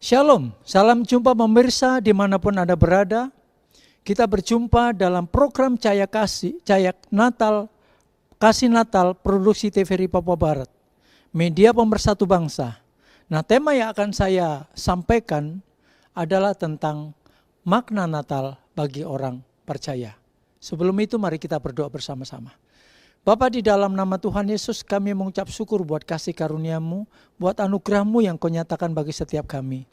Shalom, salam jumpa pemirsa dimanapun Anda berada. Kita berjumpa dalam program Cahaya Natal, Kasih Natal Produksi TVRI Papua Barat, media pemersatu bangsa. Nah, tema yang akan saya sampaikan adalah tentang makna Natal bagi orang percaya. Sebelum itu mari kita berdoa bersama-sama. Bapa, di dalam nama Tuhan Yesus kami mengucap syukur buat kasih karunia-Mu, buat anugerah-Mu yang Kau nyatakan bagi setiap kami.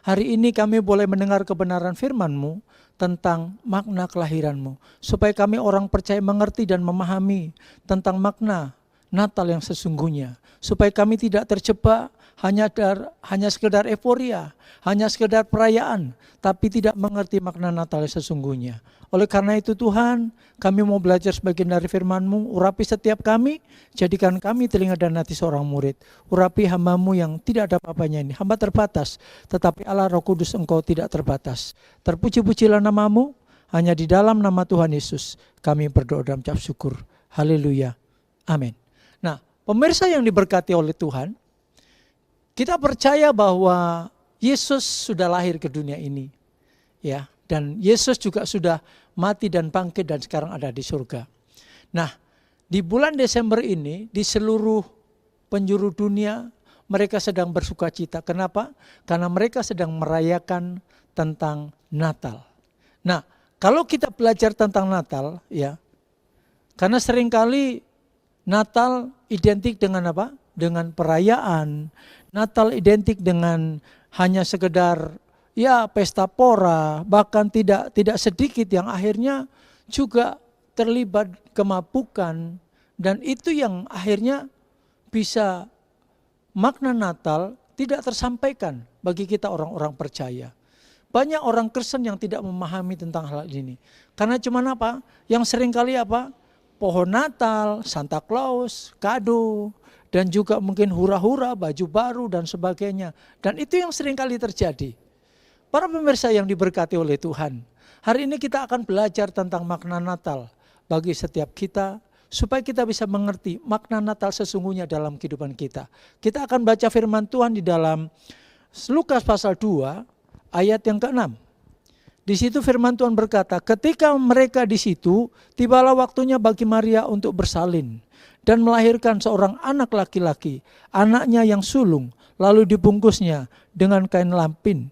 Hari ini kami boleh mendengar kebenaran firman-Mu tentang makna kelahiran-Mu, supaya kami orang percaya mengerti dan memahami tentang makna Natal yang sesungguhnya, supaya kami tidak terjebak hanya sekedar euforia, hanya sekedar perayaan, tapi tidak mengerti makna Natal yang sesungguhnya. Oleh karena itu Tuhan, kami mau belajar sebagian dari firman-Mu, urapi setiap kami, jadikan kami telinga dan hati seorang murid. Urapi hamba-Mu yang tidak ada apa-apanya ini, hamba terbatas, tetapi Allah Roh Kudus Engkau tidak terbatas. Terpuji-pujilah nama-Mu, hanya di dalam nama Tuhan Yesus kami berdoa dan mengucap syukur. Haleluya, amin. Nah, pemirsa yang diberkati oleh Tuhan, kita percaya bahwa Yesus sudah lahir ke dunia ini, ya, dan Yesus juga sudah mati dan bangkit dan sekarang ada di surga. Nah, di bulan Desember ini di seluruh penjuru dunia mereka sedang bersuka cita. Kenapa? Karena mereka sedang merayakan tentang Natal. Nah, kalau kita belajar tentang Natal, ya, karena seringkali Natal identik dengan apa? Dengan perayaan. Natal identik dengan hanya sekedar ya pesta pora, bahkan tidak sedikit yang akhirnya juga terlibat kemabukan, dan itu yang akhirnya bisa makna Natal tidak tersampaikan bagi kita orang-orang percaya. Banyak orang Kristen yang tidak memahami tentang hal ini. Karena cuman apa? Yang seringkali apa? Pohon Natal, Santa Claus, kado, dan juga mungkin hura-hura, baju baru dan sebagainya. Dan itu yang seringkali terjadi. Para pemirsa yang diberkati oleh Tuhan, hari ini kita akan belajar tentang makna Natal bagi setiap kita, supaya kita bisa mengerti makna Natal sesungguhnya dalam kehidupan kita. Kita akan baca firman Tuhan di dalam Lukas pasal 2 ayat yang ke-6. Di situ firman Tuhan berkata, ketika mereka di situ, tibalah waktunya bagi Maria untuk bersalin dan melahirkan seorang anak laki-laki, anaknya yang sulung, lalu dibungkusnya dengan kain lampin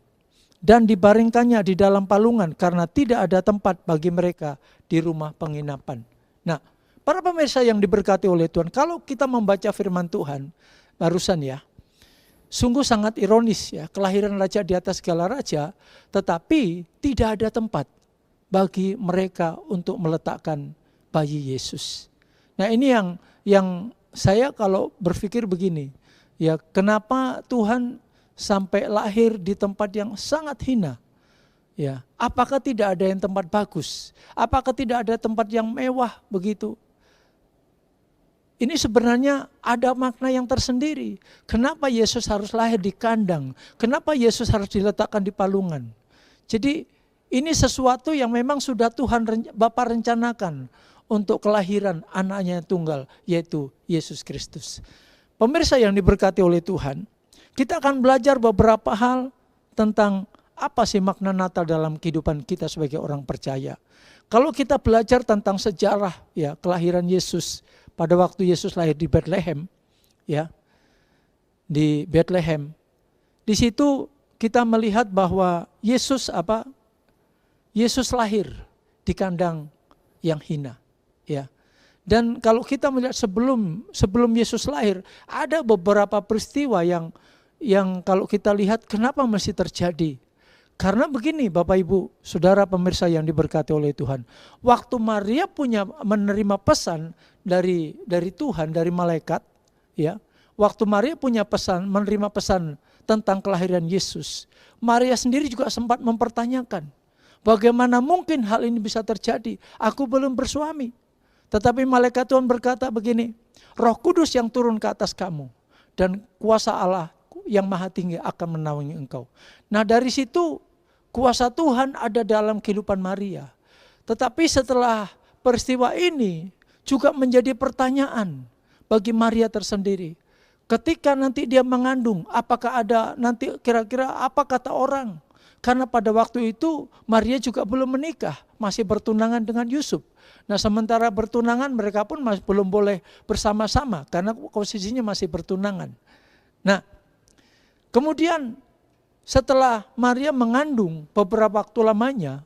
dan dibaringkannya di dalam palungan karena tidak ada tempat bagi mereka di rumah penginapan. Nah, para pemirsa yang diberkati oleh Tuhan, kalau kita membaca firman Tuhan barusan ya, sungguh sangat ironis ya, kelahiran raja di atas segala raja, tetapi tidak ada tempat bagi mereka untuk meletakkan bayi Yesus. Nah, ini yang saya kalau berpikir begini, ya kenapa Tuhan sampai lahir di tempat yang sangat hina? Ya, apakah tidak ada yang tempat bagus? Apakah tidak ada tempat yang mewah begitu? Ini sebenarnya ada makna yang tersendiri. Kenapa Yesus harus lahir di kandang? Kenapa Yesus harus diletakkan di palungan? Jadi ini sesuatu yang memang sudah Tuhan Bapa rencanakan untuk kelahiran anaknya yang tunggal, yaitu Yesus Kristus. Pemirsa yang diberkati oleh Tuhan, kita akan belajar beberapa hal tentang apa sih makna Natal dalam kehidupan kita sebagai orang percaya. Kalau kita belajar tentang sejarah ya kelahiran Yesus pada waktu Yesus lahir di Bethlehem, ya, di Bethlehem, di situ kita melihat bahwa Yesus lahir di kandang yang hina, ya. Dan kalau kita melihat sebelum Yesus lahir, ada beberapa peristiwa yang kalau kita lihat kenapa masih terjadi. Karena begini Bapak Ibu, Saudara pemirsa yang diberkati oleh Tuhan. Waktu Maria menerima pesan dari Tuhan, dari malaikat, ya. Waktu Maria menerima pesan tentang kelahiran Yesus, Maria sendiri juga sempat mempertanyakan, bagaimana mungkin hal ini bisa terjadi? Aku belum bersuami. Tetapi malaikat Tuhan berkata begini, Roh Kudus yang turun ke atas kamu dan kuasa Allah yang maha tinggi akan menaungi engkau. Nah, dari situ kuasa Tuhan ada dalam kehidupan Maria. Tetapi setelah peristiwa ini juga menjadi pertanyaan bagi Maria tersendiri. Ketika nanti dia mengandung, apakah ada nanti kira-kira apa kata orang? Karena pada waktu itu Maria juga belum menikah, masih bertunangan dengan Yusuf. Nah sementara bertunangan mereka pun masih belum boleh bersama-sama karena posisinya masih bertunangan. Nah kemudian setelah Maria mengandung beberapa waktu lamanya,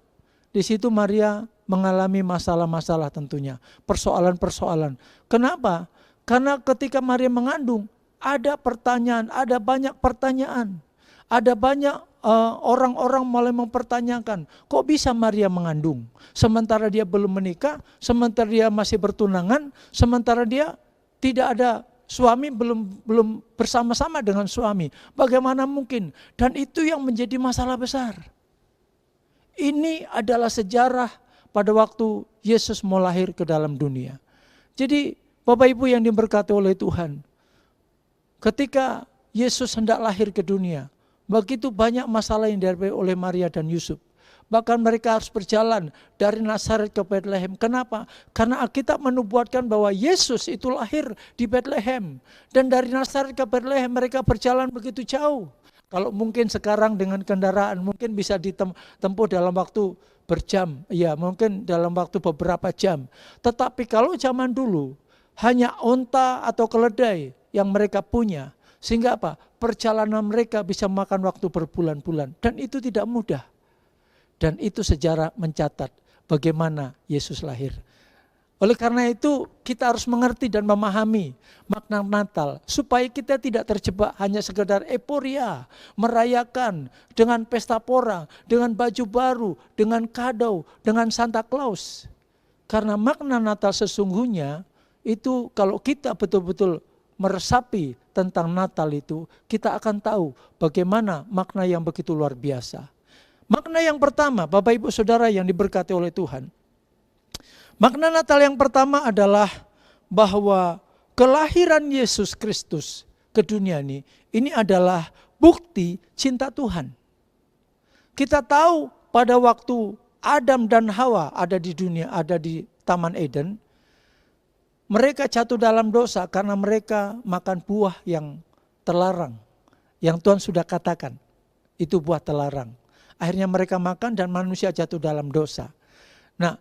di situ Maria mengalami masalah-masalah tentunya, persoalan-persoalan. Kenapa? Karena ketika Maria mengandung, ada pertanyaan, ada banyak pertanyaan. Ada banyak orang-orang mulai mempertanyakan, kok bisa Maria mengandung? Sementara dia belum menikah, sementara dia masih bertunangan, sementara dia tidak ada suami, belum bersama-sama dengan suami. Bagaimana mungkin? Dan itu yang menjadi masalah besar. Ini adalah sejarah pada waktu Yesus mau lahir ke dalam dunia. Jadi Bapak Ibu yang diberkati oleh Tuhan, ketika Yesus hendak lahir ke dunia, begitu banyak masalah yang dihadapi oleh Maria dan Yusuf. Bahkan mereka harus berjalan dari Nazaret ke Bethlehem. Kenapa? Karena Alkitab menubuatkan bahwa Yesus itu lahir di Bethlehem. Dan dari Nazaret ke Bethlehem mereka berjalan begitu jauh. Kalau mungkin sekarang dengan kendaraan mungkin bisa ditempuh dalam waktu berjam. Ya mungkin dalam waktu beberapa jam. Tetapi kalau zaman dulu hanya onta atau keledai yang mereka punya, sehingga apa? Perjalanan mereka bisa makan waktu berbulan-bulan, dan itu tidak mudah. Dan itu sejarah mencatat bagaimana Yesus lahir. Oleh karena itu kita harus mengerti dan memahami makna Natal, supaya kita tidak terjebak hanya sekedar euforia, merayakan dengan pesta pora, dengan baju baru, dengan kado, dengan Santa Claus. Karena makna Natal sesungguhnya itu kalau kita betul-betul meresapi tentang Natal itu, kita akan tahu bagaimana makna yang begitu luar biasa. Makna yang pertama, Bapak Ibu Saudara yang diberkati oleh Tuhan. Makna Natal yang pertama adalah bahwa kelahiran Yesus Kristus ke dunia ini adalah bukti cinta Tuhan. Kita tahu pada waktu Adam dan Hawa ada di dunia, ada di Taman Eden, mereka jatuh dalam dosa karena mereka makan buah yang terlarang. Yang Tuhan sudah katakan, itu buah terlarang. Akhirnya mereka makan dan manusia jatuh dalam dosa. Nah,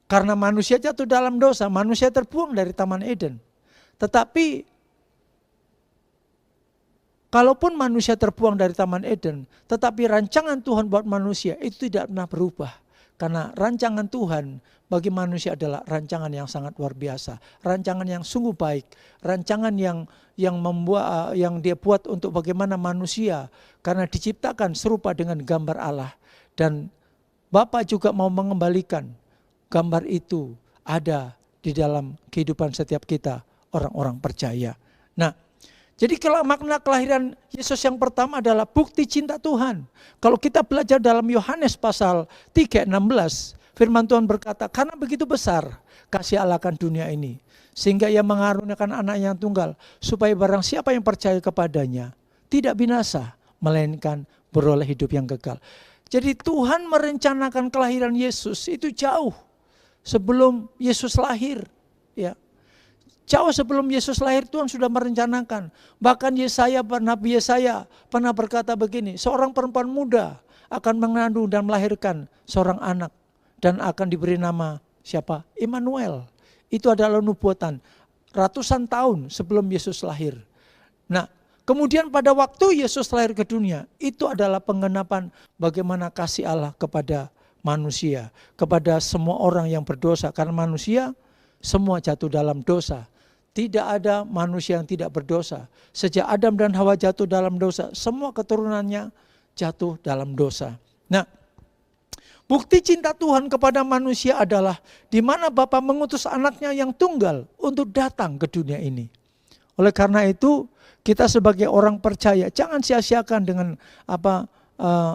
karena manusia jatuh dalam dosa, manusia terbuang dari Taman Eden. Tetapi, kalaupun manusia terbuang dari Taman Eden, tetapi rancangan Tuhan buat manusia itu tidak pernah berubah. Karena rancangan Tuhan bagi manusia adalah rancangan yang sangat luar biasa, rancangan yang sungguh baik, rancangan yang dia buat untuk bagaimana manusia karena diciptakan serupa dengan gambar Allah. Dan Bapa juga mau mengembalikan gambar itu ada di dalam kehidupan setiap kita orang-orang percaya. Nah, jadi kalau makna kelahiran Yesus yang pertama adalah bukti cinta Tuhan. Kalau kita belajar dalam Yohanes pasal 3:16, firman Tuhan berkata, karena begitu besar kasih Allah akan dunia ini, sehingga ia mengaruniakan anak yang tunggal, supaya barang siapa yang percaya kepadanya tidak binasa, melainkan beroleh hidup yang kekal. Jadi Tuhan merencanakan kelahiran Yesus itu jauh sebelum Yesus lahir, ya. Jauh sebelum Yesus lahir Tuhan sudah merencanakan. Bahkan Nabi Yesaya pernah berkata begini, seorang perempuan muda akan mengandung dan melahirkan seorang anak dan akan diberi nama siapa? Immanuel. Itu adalah nubuatan ratusan tahun sebelum Yesus lahir. Nah, kemudian pada waktu Yesus lahir ke dunia, itu adalah penggenapan bagaimana kasih Allah kepada manusia, kepada semua orang yang berdosa. Karena manusia semua jatuh dalam dosa. Tidak ada manusia yang tidak berdosa. Sejak Adam dan Hawa jatuh dalam dosa, semua keturunannya jatuh dalam dosa. Nah, bukti cinta Tuhan kepada manusia adalah di mana Bapa mengutus anaknya yang tunggal untuk datang ke dunia ini. Oleh karena itu, kita sebagai orang percaya jangan sia-siakan dengan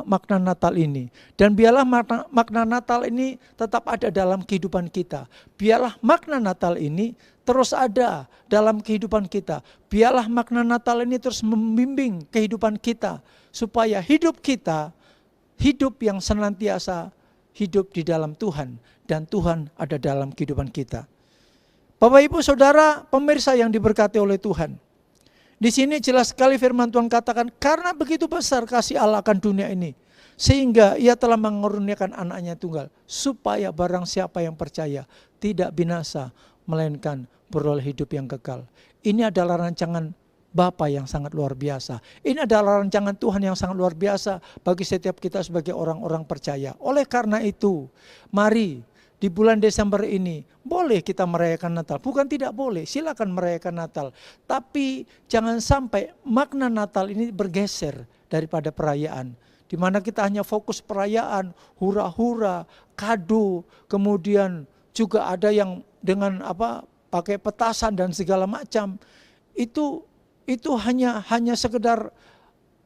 makna Natal ini. Dan biarlah makna Natal ini tetap ada dalam kehidupan kita. Biarlah makna Natal ini terus ada dalam kehidupan kita. Biarlah makna Natal ini terus membimbing kehidupan kita. Supaya hidup kita, hidup yang senantiasa hidup di dalam Tuhan. Dan Tuhan ada dalam kehidupan kita. Bapak Ibu Saudara pemirsa yang diberkati oleh Tuhan. Di sini jelas sekali firman Tuhan katakan, karena begitu besar kasih Allah akan dunia ini, sehingga ia telah mengaruniakan anaknya tunggal, supaya barang siapa yang percaya tidak binasa, melainkan beroleh hidup yang kekal. Ini adalah rancangan Bapa yang sangat luar biasa. Ini adalah rancangan Tuhan yang sangat luar biasa bagi setiap kita sebagai orang-orang percaya. Oleh karena itu, mari di bulan Desember ini boleh kita merayakan Natal. Bukan tidak boleh, silakan merayakan Natal. Tapi jangan sampai makna Natal ini bergeser daripada perayaan. Di mana kita hanya fokus perayaan, hura-hura, kado, kemudian juga ada yang dengan pakai petasan dan segala macam. Itu hanya sekedar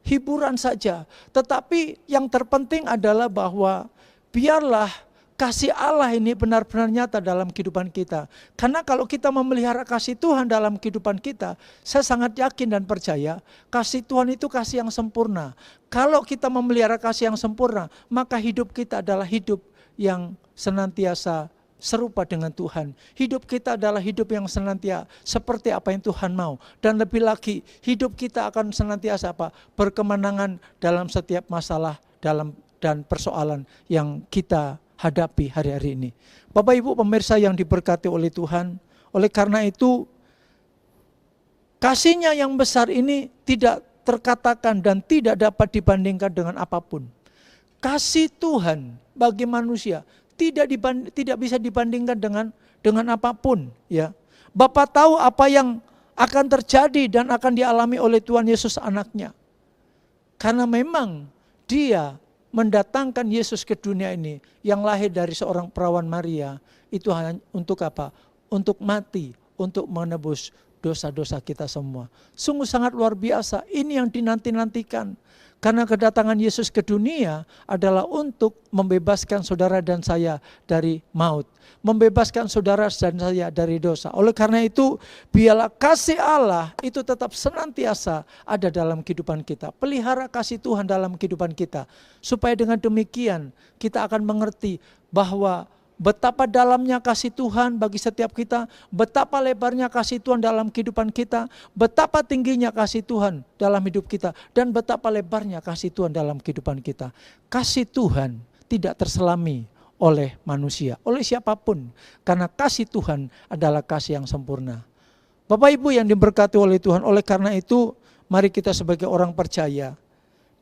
hiburan saja. Tetapi yang terpenting adalah bahwa biarlah kasih Allah ini benar-benar nyata dalam kehidupan kita. Karena kalau kita memelihara kasih Tuhan dalam kehidupan kita, saya sangat yakin dan percaya kasih Tuhan itu kasih yang sempurna. Kalau kita memelihara kasih yang sempurna, maka hidup kita adalah hidup yang senantiasa serupa dengan Tuhan. Hidup kita adalah hidup yang senantiasa seperti apa yang Tuhan mau. Dan lebih lagi, hidup kita akan senantiasa berkemenangan dalam setiap masalah dan persoalan yang kita hadapi hari-hari ini. Bapak Ibu pemirsa yang diberkati oleh Tuhan, oleh karena itu kasih-Nya yang besar ini tidak terkatakan dan tidak dapat dibandingkan dengan apapun. Kasih Tuhan bagi manusia tidak bisa dibandingkan dengan apapun, ya. Bapa tahu apa yang akan terjadi dan akan dialami oleh Tuhan Yesus anaknya. Karena memang Dia mendatangkan Yesus ke dunia ini yang lahir dari seorang perawan Maria itu hanya untuk apa? Untuk mati, untuk menebus dosa-dosa kita semua. Sungguh sangat luar biasa. Ini yang dinanti-nantikan. Karena kedatangan Yesus ke dunia adalah untuk membebaskan saudara dan saya dari maut. Membebaskan saudara dan saya dari dosa. Oleh karena itu, biarlah kasih Allah itu tetap senantiasa ada dalam kehidupan kita. Pelihara kasih Tuhan dalam kehidupan kita. Supaya dengan demikian kita akan mengerti bahwa betapa dalamnya kasih Tuhan bagi setiap kita, betapa lebarnya kasih Tuhan dalam kehidupan kita, betapa tingginya kasih Tuhan dalam hidup kita, dan betapa lebarnya kasih Tuhan dalam kehidupan kita. Kasih Tuhan tidak terselami oleh manusia, oleh siapapun, karena kasih Tuhan adalah kasih yang sempurna. Bapak Ibu yang diberkati oleh Tuhan, oleh karena itu mari kita sebagai orang percaya,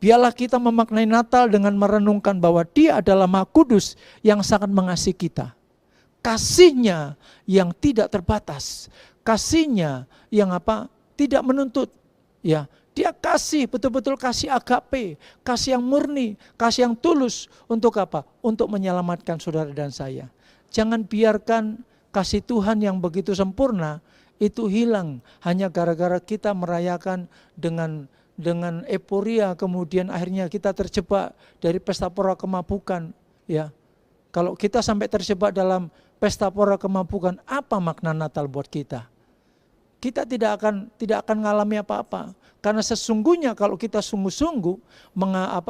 biarlah kita memaknai Natal dengan merenungkan bahwa Dia adalah Maha Kudus yang sangat mengasihi kita. Kasih-Nya yang tidak terbatas, kasih-Nya yang tidak menuntut. Ya, Dia kasih, betul-betul kasih agape, kasih yang murni, kasih yang tulus untuk apa? Untuk menyelamatkan saudara dan saya. Jangan biarkan kasih Tuhan yang begitu sempurna itu hilang hanya gara-gara kita merayakan dengan euforia, kemudian akhirnya kita terjebak dari pesta pora kemabukan, ya. Kalau kita sampai terjebak dalam pesta pora kemabukan, apa makna Natal buat kita? Kita tidak akan mengalami apa-apa. Karena sesungguhnya kalau kita sungguh-sungguh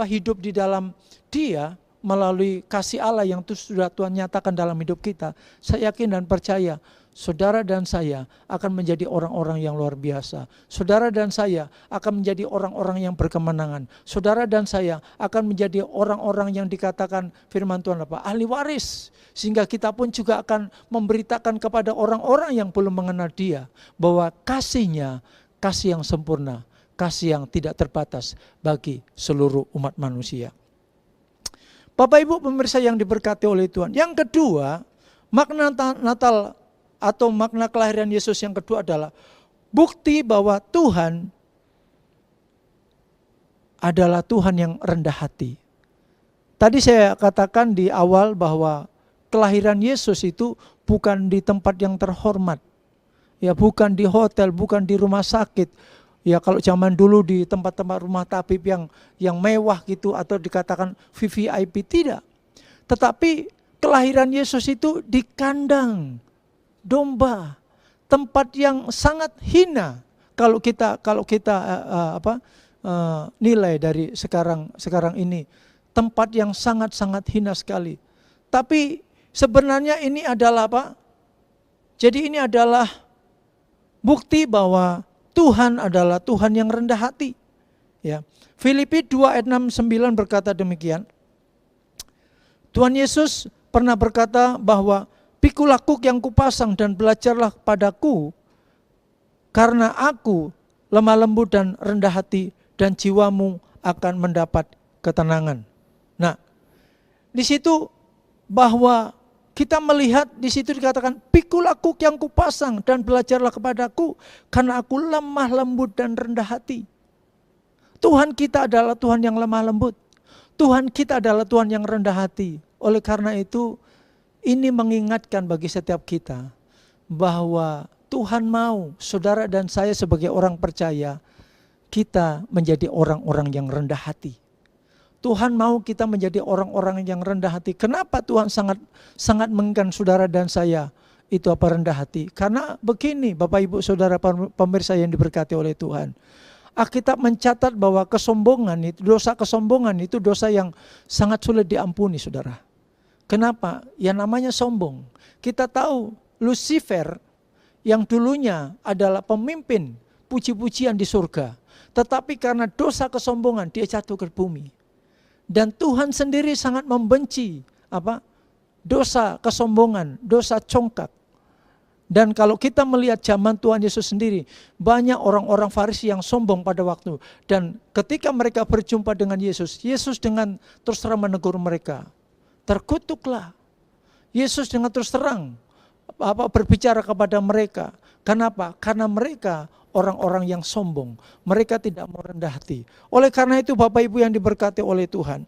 hidup di dalam Dia melalui kasih Allah yang sudah Tuhan nyatakan dalam hidup kita, saya yakin dan percaya saudara dan saya akan menjadi orang-orang yang luar biasa. Saudara dan saya akan menjadi orang-orang yang berkemenangan. Saudara dan saya akan menjadi orang-orang yang dikatakan firman Tuhan ahli waris. Sehingga kita pun juga akan memberitakan kepada orang-orang yang belum mengenal Dia bahwa kasih-Nya, kasih yang sempurna, kasih yang tidak terbatas bagi seluruh umat manusia. Bapak Ibu pemirsa yang diberkati oleh Tuhan. Yang kedua, makna Natal atau makna kelahiran Yesus yang kedua adalah bukti bahwa Tuhan adalah Tuhan yang rendah hati. Tadi saya katakan di awal bahwa kelahiran Yesus itu bukan di tempat yang terhormat. Ya, bukan di hotel, bukan di rumah sakit. Ya, kalau zaman dulu di tempat-tempat rumah tabib yang mewah gitu atau dikatakan VVIP, tidak. Tetapi kelahiran Yesus itu di kandang domba, tempat yang sangat hina kalau kita nilai dari sekarang ini, tempat yang sangat hina sekali. Tapi sebenarnya ini adalah Jadi ini adalah bukti bahwa Tuhan adalah Tuhan yang rendah hati. Ya. Filipi 2 ayat 6-9 berkata demikian. Tuhan Yesus pernah berkata bahwa pikulah kuk yang kupasang dan belajarlah padaku, karena aku lemah lembut dan rendah hati, dan jiwamu akan mendapat ketenangan. Nah, di situ bahwa kita melihat di situ dikatakan pikulah kuk yang kupasang dan belajarlah kepadaku, karena aku lemah lembut dan rendah hati. Tuhan kita adalah Tuhan yang lemah lembut. Tuhan kita adalah Tuhan yang rendah hati. Oleh karena itu, ini mengingatkan bagi setiap kita bahwa Tuhan mau saudara dan saya sebagai orang percaya, kita menjadi orang-orang yang rendah hati. Tuhan mau kita menjadi orang-orang yang rendah hati. Kenapa Tuhan sangat menginginkan saudara dan saya itu rendah hati? Karena begini Bapak Ibu Saudara pemirsa yang diberkati oleh Tuhan. Alkitab mencatat bahwa dosa kesombongan itu dosa yang sangat sulit diampuni saudara. Kenapa? Ya namanya sombong. Kita tahu Lucifer yang dulunya adalah pemimpin puji-pujian di surga. Tetapi karena dosa kesombongan dia jatuh ke bumi. Dan Tuhan sendiri sangat membenci dosa kesombongan, dosa congkak. Dan kalau kita melihat zaman Tuhan Yesus sendiri, banyak orang-orang Farisi yang sombong pada waktu. Dan ketika mereka berjumpa dengan Yesus, Yesus dengan terus terang menegur mereka. Terkutuklah. Yesus dengan terus terang berbicara kepada mereka. Kenapa? Karena mereka orang-orang yang sombong. Mereka tidak mau rendah hati. Oleh karena itu Bapak Ibu yang diberkati oleh Tuhan,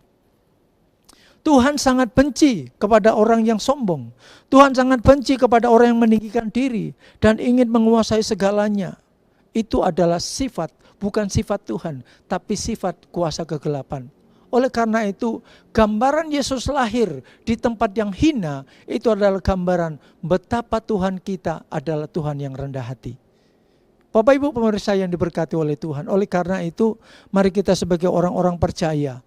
Tuhan sangat benci kepada orang yang sombong. Tuhan sangat benci kepada orang yang meninggikan diri dan ingin menguasai segalanya. Itu adalah sifat, bukan sifat Tuhan, tapi sifat kuasa kegelapan. Oleh karena itu, gambaran Yesus lahir di tempat yang hina, itu adalah gambaran betapa Tuhan kita adalah Tuhan yang rendah hati. Bapak Ibu pemirsa yang diberkati oleh Tuhan, oleh karena itu, mari kita sebagai orang-orang percaya,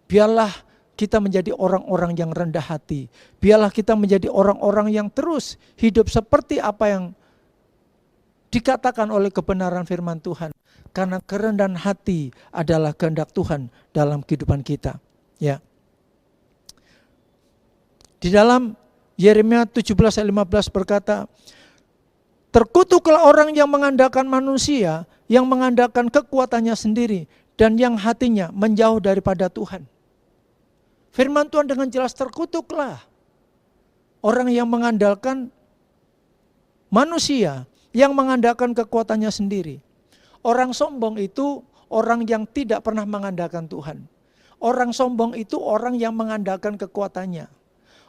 biarlah kita menjadi orang-orang yang rendah hati. Biarlah kita menjadi orang-orang yang terus hidup seperti apa yang dikatakan oleh kebenaran firman Tuhan. Karena kerendahan hati adalah kehendak Tuhan dalam kehidupan kita. Ya. Di dalam Yeremia 17 ayat 15 berkata, terkutuklah orang yang mengandalkan manusia, yang mengandalkan kekuatannya sendiri, dan yang hatinya menjauh daripada Tuhan. Firman Tuhan dengan jelas, terkutuklah orang yang mengandalkan manusia, yang mengandalkan kekuatannya sendiri. Orang sombong itu orang yang tidak pernah mengandalkan Tuhan. Orang sombong itu orang yang mengandalkan kekuatannya.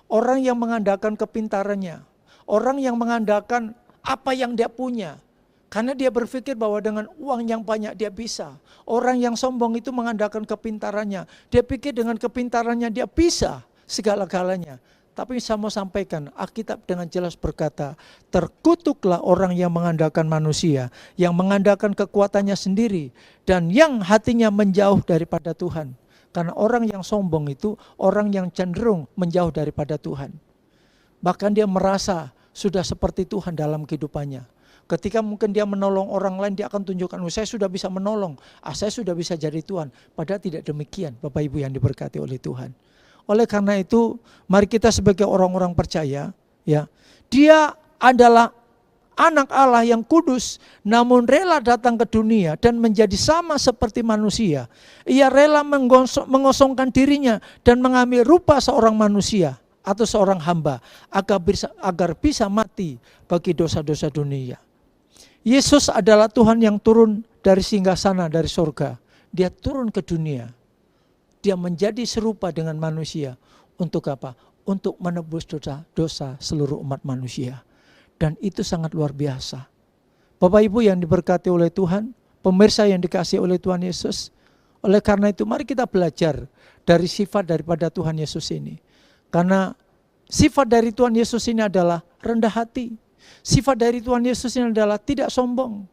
Orang yang mengandalkan kepintarannya. Orang yang mengandalkan apa yang dia punya. Karena dia berpikir bahwa dengan uang yang banyak dia bisa. Orang yang sombong itu mengandalkan kepintarannya. Dia pikir dengan kepintarannya dia bisa segala-galanya. Tapi saya mau sampaikan, Alkitab dengan jelas berkata, terkutuklah orang yang mengandalkan manusia, yang mengandalkan kekuatannya sendiri, dan yang hatinya menjauh daripada Tuhan. Karena orang yang sombong itu orang yang cenderung menjauh daripada Tuhan. Bahkan dia merasa sudah seperti Tuhan dalam kehidupannya. Ketika mungkin dia menolong orang lain, dia akan tunjukkan, saya sudah bisa menolong, saya sudah bisa jadi Tuhan. Padahal tidak demikian, Bapak Ibu yang diberkati oleh Tuhan. Oleh karena itu, mari kita sebagai orang-orang percaya, ya, dia adalah anak Allah yang kudus, namun rela datang ke dunia dan menjadi sama seperti manusia. Ia rela mengosongkan dirinya dan mengambil rupa seorang manusia atau seorang hamba agar bisa mati bagi dosa-dosa dunia. Yesus adalah Tuhan yang turun dari singgasana dari surga. Dia turun ke dunia. Dia menjadi serupa dengan manusia. Untuk apa? Untuk menebus dosa seluruh umat manusia. Dan itu sangat luar biasa. Bapak Ibu yang diberkati oleh Tuhan, pemirsa yang dikasihi oleh Tuhan Yesus. Oleh karena itu mari kita belajar dari sifat daripada Tuhan Yesus ini. Karena sifat dari Tuhan Yesus ini adalah rendah hati. Sifat dari Tuhan Yesus ini adalah tidak sombong.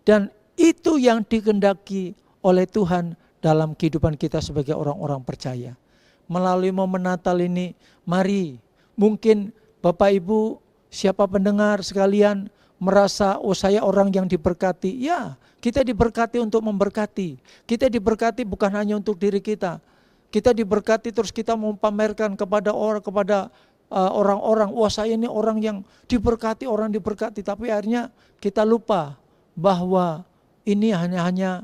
Dan itu yang dikehendaki oleh Tuhan dalam kehidupan kita sebagai orang-orang percaya. Melalui momen Natal ini, mari mungkin Bapak Ibu, siapa pendengar sekalian, merasa, oh saya orang yang diberkati. Ya, kita diberkati untuk memberkati. Kita diberkati bukan hanya untuk diri kita. Kita diberkati terus kita mau pamerkan kepada orang-orang, wah saya ini orang yang diberkati, orang diberkati. Tapi akhirnya kita lupa bahwa ini hanya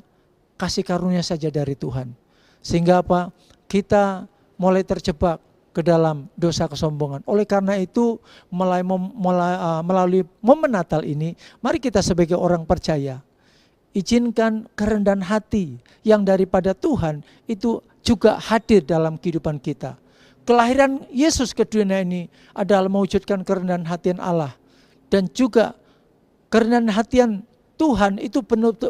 kasih karunia saja dari Tuhan. Sehingga apa? Kita mulai terjebak ke dalam dosa kesombongan. Oleh karena itu melalui momen Natal ini, mari kita sebagai orang percaya, izinkan kerendahan hati yang daripada Tuhan itu juga hadir dalam kehidupan kita. Kelahiran Yesus ke dunia ini adalah mewujudkan kerendahan hatian Allah. Dan juga kerendahan hatian Tuhan itu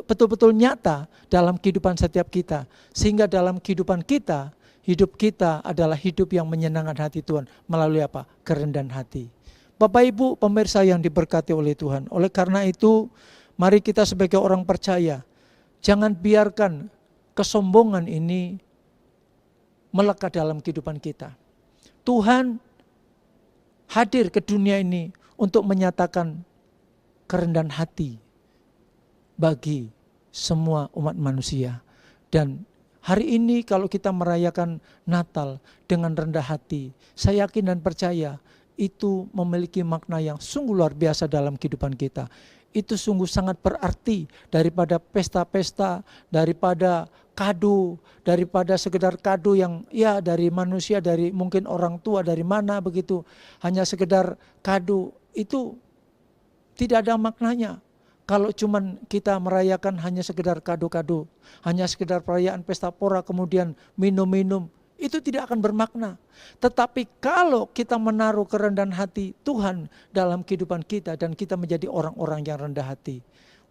betul-betul nyata dalam kehidupan setiap kita. Sehingga dalam kehidupan kita, hidup kita adalah hidup yang menyenangkan hati Tuhan. Melalui apa? Kerendahan hati. Bapak Ibu pemirsa yang diberkati oleh Tuhan. Oleh karena itu, mari kita sebagai orang percaya, jangan biarkan kesombongan ini melekat dalam kehidupan kita. Tuhan hadir ke dunia ini untuk menyatakan kerendahan hati bagi semua umat manusia. Dan hari ini kalau kita merayakan Natal dengan rendah hati, saya yakin dan percaya itu memiliki makna yang sungguh luar biasa dalam kehidupan kita. Itu sungguh sangat berarti daripada pesta-pesta, daripada kado, daripada sekedar kado yang ya dari manusia, dari mungkin orang tua, dari mana begitu. Hanya sekedar kado, itu tidak ada maknanya. Kalau cuman kita merayakan hanya sekedar kado-kado, hanya sekedar perayaan pesta pora kemudian minum-minum, itu tidak akan bermakna. Tetapi kalau kita menaruh kerendahan hati Tuhan dalam kehidupan kita dan kita menjadi orang-orang yang rendah hati.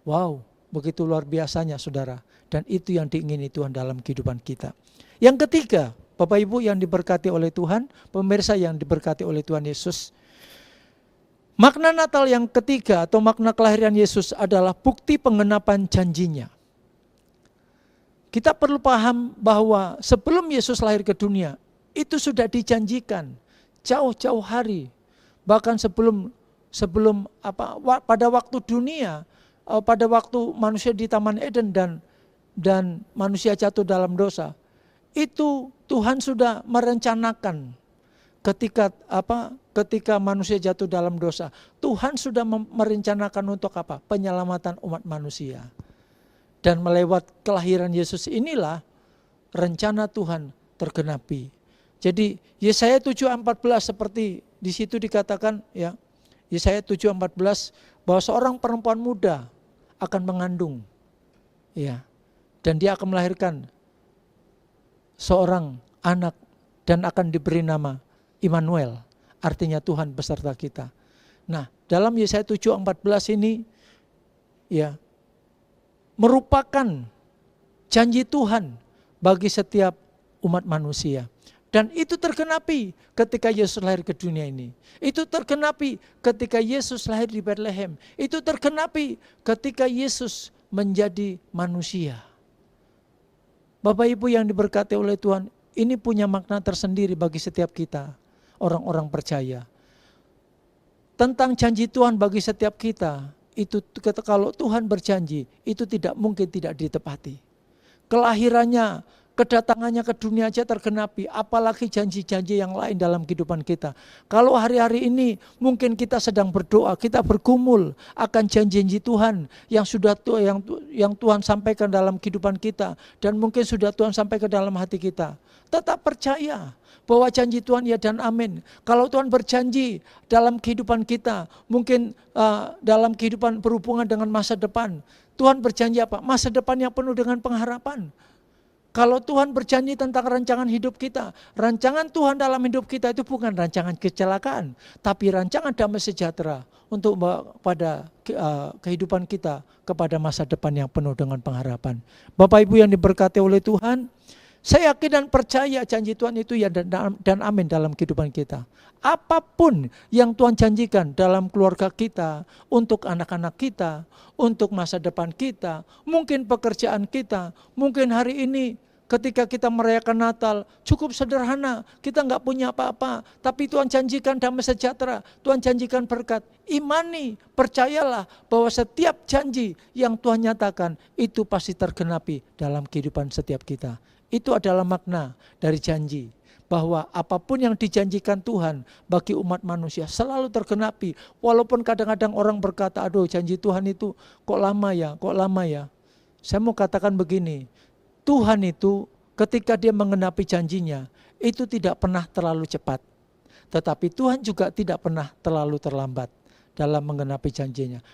Wow, begitu luar biasanya saudara. Dan itu yang diingini Tuhan dalam kehidupan kita. Yang ketiga, Bapak Ibu yang diberkati oleh Tuhan, pemirsa yang diberkati oleh Tuhan Yesus. Makna Natal yang ketiga atau makna kelahiran Yesus adalah bukti pengenapan janjinya. Kita perlu paham bahwa sebelum Yesus lahir ke dunia, itu sudah dijanjikan jauh-jauh hari. Bahkan pada waktu dunia, pada waktu manusia di Taman Eden dan manusia jatuh dalam dosa, itu Tuhan sudah merencanakan. Ketika manusia jatuh dalam dosa, Tuhan sudah merencanakan untuk apa? Penyelamatan umat manusia. Dan melewat kelahiran Yesus inilah rencana Tuhan tergenapi. Jadi Yesaya 7:14 seperti di situ dikatakan ya, Yesaya 7:14 bahwa seorang perempuan muda akan mengandung ya, dan dia akan melahirkan seorang anak dan akan diberi nama Immanuel, artinya Tuhan beserta kita. Nah, dalam Yesaya 7:14 ini ya merupakan janji Tuhan bagi setiap umat manusia. Dan itu tergenapi ketika Yesus lahir ke dunia ini. Itu tergenapi ketika Yesus lahir di Bethlehem. Itu tergenapi ketika Yesus menjadi manusia. Bapak Ibu yang diberkati oleh Tuhan, ini punya makna tersendiri bagi setiap kita, orang-orang percaya. Tentang janji Tuhan bagi setiap kita, itu kalau Tuhan berjanji, itu tidak mungkin tidak ditepati. Kelahirannya, kedatangannya ke dunia aja tergenapi, apalagi janji-janji yang lain dalam kehidupan kita. Kalau hari-hari ini mungkin kita sedang berdoa, kita bergumul akan janji-janji Tuhan yang Tuhan sampaikan dalam kehidupan kita, dan mungkin sudah Tuhan sampaikan dalam hati kita. Tetap percaya bahwa janji Tuhan ya dan amin. Kalau Tuhan berjanji dalam kehidupan kita, mungkin dalam kehidupan berhubungan dengan masa depan, Tuhan berjanji apa? Masa depan yang penuh dengan pengharapan. Kalau Tuhan berjanji tentang rancangan hidup kita, rancangan Tuhan dalam hidup kita itu bukan rancangan kecelakaan, tapi rancangan damai sejahtera untuk pada kehidupan kita kepada masa depan yang penuh dengan pengharapan. Bapak Ibu yang diberkati oleh Tuhan, saya yakin dan percaya janji Tuhan itu ya dan amin dalam kehidupan kita. Apapun yang Tuhan janjikan dalam keluarga kita, untuk anak-anak kita, untuk masa depan kita, mungkin pekerjaan kita, mungkin hari ini ketika kita merayakan Natal, cukup sederhana, kita nggak punya apa-apa, tapi Tuhan janjikan damai sejahtera, Tuhan janjikan berkat. Imani, percayalah bahwa setiap janji yang Tuhan nyatakan, itu pasti tergenapi dalam kehidupan setiap kita. Itu adalah makna dari janji, bahwa apapun yang dijanjikan Tuhan bagi umat manusia selalu tergenapi. Walaupun kadang-kadang orang berkata, aduh janji Tuhan itu kok lama ya. Saya mau katakan begini, Tuhan itu ketika dia mengenapi janjinya, itu tidak pernah terlalu cepat. Tetapi Tuhan juga tidak pernah terlalu terlambat dalam mengenapi janjinya.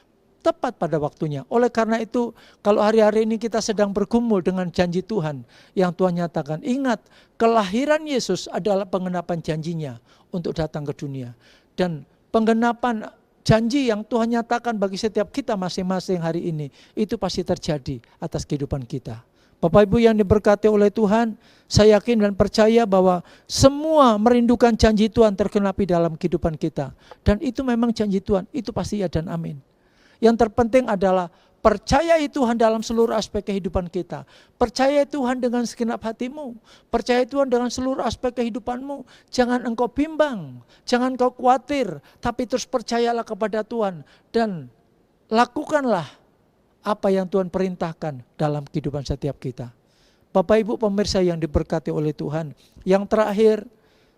Tepat pada waktunya. Oleh karena itu, kalau hari-hari ini kita sedang bergumul dengan janji Tuhan yang Tuhan nyatakan, ingat, kelahiran Yesus adalah pengenapan janjinya untuk datang ke dunia. Dan penggenapan janji yang Tuhan nyatakan bagi setiap kita masing-masing hari ini, itu pasti terjadi atas kehidupan kita. Bapak Ibu yang diberkati oleh Tuhan, saya yakin dan percaya bahwa semua merindukan janji Tuhan tergenapi dalam kehidupan kita. Dan itu memang janji Tuhan, itu pasti ya dan amin. Yang terpenting adalah percayai Tuhan dalam seluruh aspek kehidupan kita. Percayai Tuhan dengan segenap hatimu. Percayai Tuhan dengan seluruh aspek kehidupanmu. Jangan engkau bimbang, jangan engkau khawatir, tapi terus percayalah kepada Tuhan. Dan lakukanlah apa yang Tuhan perintahkan dalam kehidupan setiap kita. Bapak Ibu pemirsa yang diberkati oleh Tuhan. Yang terakhir,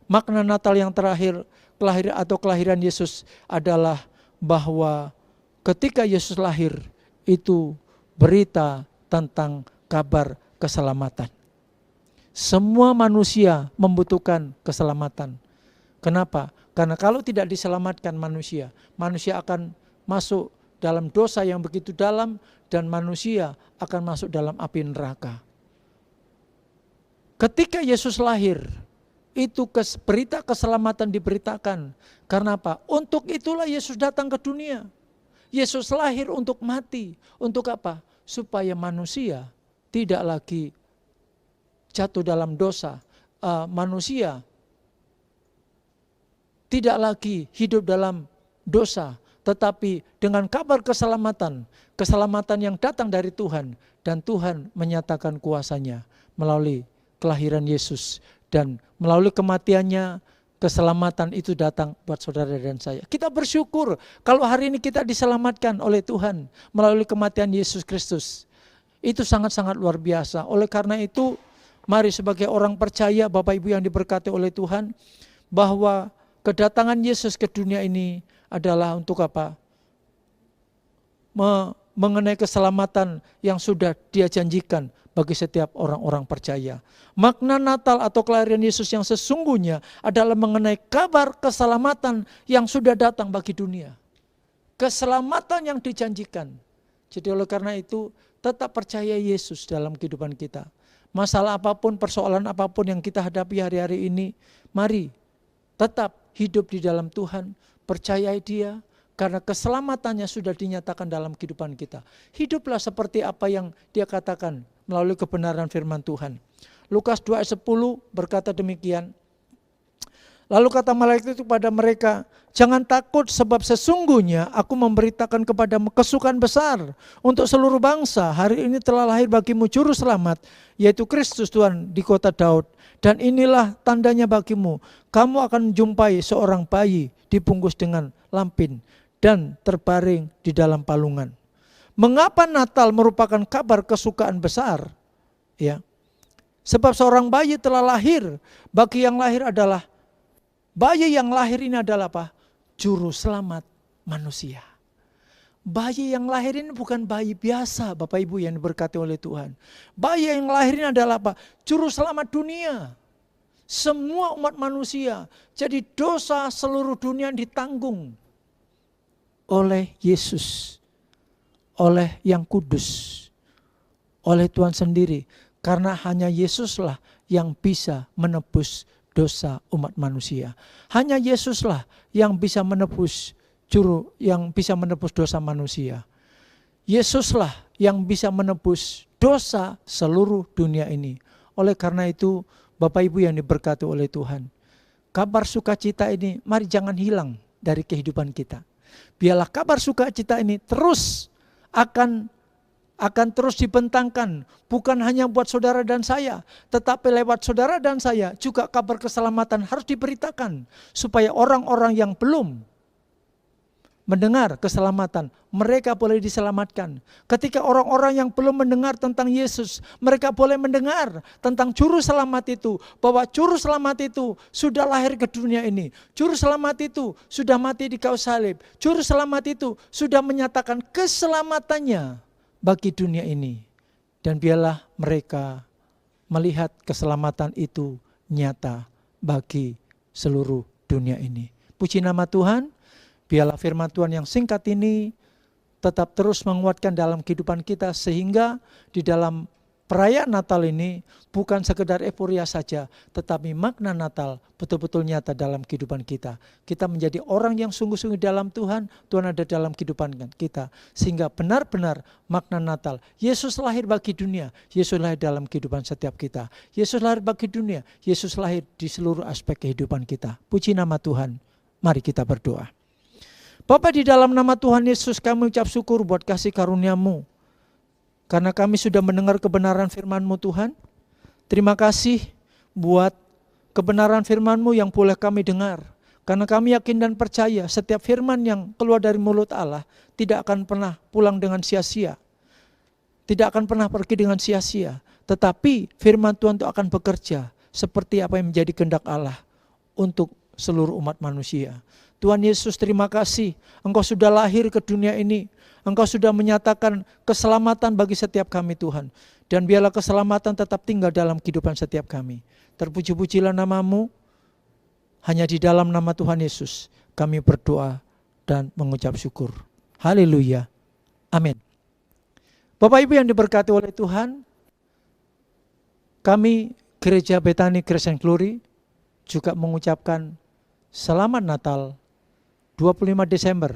makna Natal yang terakhir, kelahiran Yesus adalah bahwa ketika Yesus lahir, itu berita tentang kabar keselamatan. Semua manusia membutuhkan keselamatan. Kenapa? Karena kalau tidak diselamatkan manusia akan masuk dalam dosa yang begitu dalam dan manusia akan masuk dalam api neraka. Ketika Yesus lahir, itu berita keselamatan diberitakan. Karena apa? Untuk itulah Yesus datang ke dunia. Yesus lahir untuk mati. Untuk apa? Supaya manusia tidak lagi jatuh dalam dosa. Manusia tidak lagi hidup dalam dosa. Tetapi dengan kabar keselamatan yang datang dari Tuhan. Dan Tuhan menyatakan kuasanya melalui kelahiran Yesus. Dan melalui kematiannya, keselamatan itu datang buat saudara dan saya. Kita bersyukur kalau hari ini kita diselamatkan oleh Tuhan melalui kematian Yesus Kristus. Itu sangat-sangat luar biasa. Oleh karena itu, mari sebagai orang percaya, Bapak Ibu yang diberkati oleh Tuhan, bahwa kedatangan Yesus ke dunia ini adalah untuk apa? Mengenai keselamatan yang sudah Dia janjikan bagi setiap orang-orang percaya. Makna Natal atau kelahiran Yesus yang sesungguhnya adalah mengenai kabar keselamatan yang sudah datang bagi dunia. Keselamatan yang dijanjikan. Jadi oleh karena itu, tetap percaya Yesus dalam kehidupan kita. Masalah apapun, persoalan apapun yang kita hadapi hari-hari ini, mari tetap hidup di dalam Tuhan, percayai Dia, karena keselamatannya sudah dinyatakan dalam kehidupan kita. Hiduplah seperti apa yang Dia katakan melalui kebenaran firman Tuhan. Lukas 2 ayat 10 berkata demikian. Lalu kata malaikat itu kepada mereka, jangan takut sebab sesungguhnya aku memberitakan kepadamu kesukaan besar untuk seluruh bangsa. Hari ini telah lahir bagimu juru selamat, yaitu Kristus Tuhan di kota Daud. Dan inilah tandanya bagimu, kamu akan menjumpai seorang bayi dibungkus dengan lampin dan terbaring di dalam palungan. Mengapa Natal merupakan kabar kesukaan besar? Ya, sebab seorang bayi telah lahir. Bagi yang lahir adalah bayi yang lahir ini adalah apa? Juru selamat manusia. Bayi yang lahir ini bukan bayi biasa, Bapak Ibu yang diberkati oleh Tuhan. Bayi yang lahir ini adalah apa? Juru selamat dunia. Semua umat manusia. Jadi dosa seluruh dunia ditanggung oleh Yesus. Oleh yang kudus. Oleh Tuhan sendiri. Karena hanya Yesuslah yang bisa menebus dosa umat manusia. Hanya Yesuslah yang bisa menebus dosa manusia. Yesuslah yang bisa menebus dosa seluruh dunia ini. Oleh karena itu, Bapak Ibu yang diberkati oleh Tuhan, kabar sukacita ini mari jangan hilang dari kehidupan kita. Biarlah kabar sukacita ini terus akan akan terus dibentangkan, bukan hanya buat saudara dan saya, tetapi lewat saudara dan saya juga kabar keselamatan harus diberitakan, supaya orang-orang yang belum mendengar keselamatan, mereka boleh diselamatkan. Ketika orang-orang yang belum mendengar tentang Yesus, mereka boleh mendengar tentang Juru Selamat itu, bahwa Juru Selamat itu sudah lahir ke dunia ini, Juru Selamat itu sudah mati di kayu salib, Juru Selamat itu sudah menyatakan keselamatannya bagi dunia ini. Dan biarlah mereka melihat keselamatan itu nyata bagi seluruh dunia ini. Puji nama Tuhan. Biarlah firman Tuhan yang singkat ini tetap terus menguatkan dalam kehidupan kita, sehingga di dalam perayaan Natal ini bukan sekedar euforia saja, tetapi makna Natal betul-betul nyata dalam kehidupan kita. Kita menjadi orang yang sungguh-sungguh dalam Tuhan, Tuhan ada dalam kehidupan kita. Sehingga benar-benar makna Natal, Yesus lahir bagi dunia, Yesus lahir dalam kehidupan setiap kita. Yesus lahir bagi dunia, Yesus lahir di seluruh aspek kehidupan kita. Puji nama Tuhan, mari kita berdoa. Bapa, di dalam nama Tuhan Yesus kami ucap syukur buat kasih karunia-Mu. Karena kami sudah mendengar kebenaran firman-Mu Tuhan. Terima kasih buat kebenaran firman-Mu yang boleh kami dengar. Karena kami yakin dan percaya setiap firman yang keluar dari mulut Allah tidak akan pernah pulang dengan sia-sia. Tidak akan pernah pergi dengan sia-sia. Tetapi firman Tuhan itu akan bekerja seperti apa yang menjadi kehendak Allah untuk seluruh umat manusia. Tuhan Yesus, terima kasih Engkau sudah lahir ke dunia ini. Engkau sudah menyatakan keselamatan bagi setiap kami Tuhan. Dan biarlah keselamatan tetap tinggal dalam kehidupan setiap kami. Terpuji-pujilah nama-Mu. Hanya di dalam nama Tuhan Yesus kami berdoa dan mengucap syukur. Haleluya. Amin. Bapak Ibu yang diberkati oleh Tuhan, kami Gereja Bethany Grace and Glory juga mengucapkan Selamat Natal 25 Desember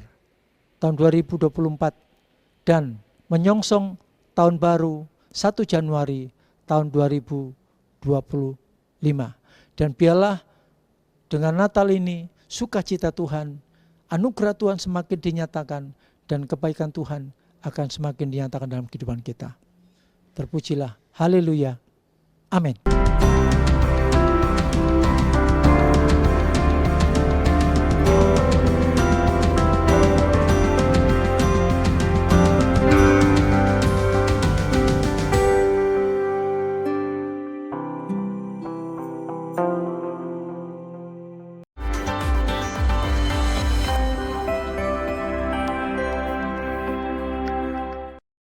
tahun 2024 dan menyongsong tahun baru 1 Januari tahun 2025. Dan biarlah dengan Natal ini sukacita Tuhan, anugerah Tuhan semakin dinyatakan dan kebaikan Tuhan akan semakin dinyatakan dalam kehidupan kita. Terpujilah. Haleluya. Amin.